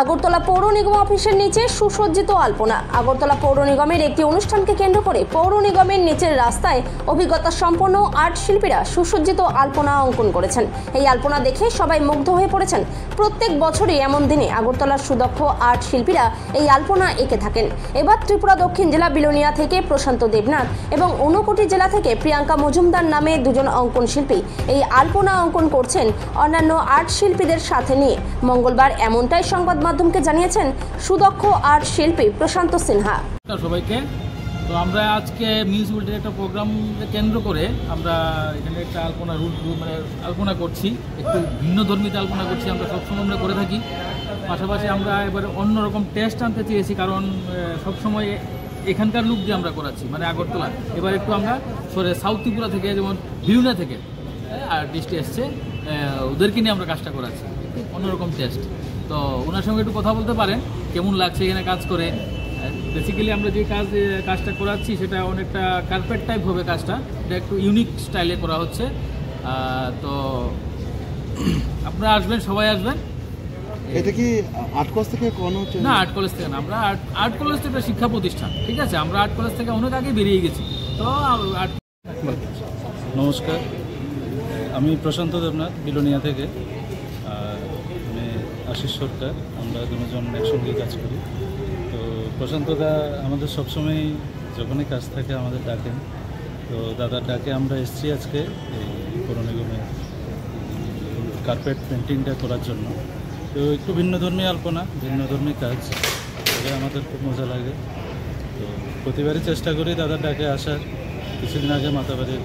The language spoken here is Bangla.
আগরতলা পৌর নিগম অফিসের নিচে সুসজ্জিত আলপনা। আগরতলা পৌর নিগমের একটি অনুষ্ঠানকে কেন্দ্র করে পৌর নিগমের নিচের রাস্তায় অভিজ্ঞতা সম্পন্ন আর্ট শিল্পীরা সুসজ্জিত আলপনা অঙ্কন করেছেন। এই আলপনা দেখে সবাই মুগ্ধ হয়ে পড়েছেন। প্রত্যেক বছরই এমন দিনে আগরতলার সুদক্ষ আর্ট শিল্পীরা এই আলপনা এঁকে থাকেন। এবার ত্রিপুরা দক্ষিণ জেলা বিলোনিয়া থেকে প্রশান্ত দেবনাথ এবং ঊনকোটি জেলা থেকে প্রিয়াঙ্কা মজুমদার নামে দুজন অঙ্কন শিল্পী এই আলপনা অঙ্কন করছেন অন্যান্য আর্ট শিল্পীদের সাথে নিয়ে। মঙ্গলবার এমনটাই সংবাদ মাধ্যমকে জানিয়েছেন সুদক্ষ আর্ট শিল্পী প্রশান্ত সিনহা। সবাইকে তো আমরা আজকে মিউনিসিপ্যালিটির একটা প্রোগ্রাম কেন্দ্র করে আমরা এখানে একটা আলপনা করছি, একটু ভিন্ন ধর্মীতে আলপনা করছি। আমরা সবসময় আমরা করে থাকি, পাশাপাশি আমরা এবার অন্যরকম টেস্ট আনতে চেয়েছি, কারণ সবসময় এখানকার লুক দিয়ে আমরা করাচ্ছি, মানে আগরতলা। এবার একটু আমরা সাউথ ত্রিপুরা থেকে, যেমন বিলুনিয়া থেকে আর্টিস্ট এসছে, ওদেরকে নিয়ে আমরা কাজটা করাচ্ছি, অন্যরকম টেস্ট। তো ওনার সঙ্গে একটু কথা বলতে পারেন কেমন লাগছে এখানে কাজ করে। বেসিক্যালি আমরা যে কাজটা করাচ্ছি সেটা অনেকটা কার্পেট টাইপ হবে কাজটা, এটা একটু ইউনিক স্টাইলে করা হচ্ছে। তো আপনারা আসবেন, সবাই আসবেন। এটা কি আর্ট কলেজ থেকে করানো হচ্ছে? না, আর্ট কলেজ থেকে না, আমরা আর্ট কলেজ থেকে একটা শিক্ষা প্রতিষ্ঠান, ঠিক আছে। আমরা আর্ট কলেজ থেকে অনেক আগে বেরিয়ে গেছি। তো নমস্কার, আমি প্রশান্ত দেবনাথ বিলোনিয়া থেকে, আমি আশিস সরকার, আমরা দুজন একসঙ্গে কাজ করি। তো প্রশান্তদা আমাদের সবসময় যখনই কাজ থাকে আমাদের ডাকেন। তো দাদার ডাকে আমরা এসেছি আজকে এই পৌর নিগমে কার্পেট পেন্টিংটা করার জন্য। তো একটু ভিন্নধর্মী আলপনা, ভিন্নধর্মী কাজ, এটা আমাদের খুব মজা লাগে। তো প্রতিবারই চেষ্টা করি দাদার ডাকে আসার। কিছুদিন আগে মাতাবাড়ির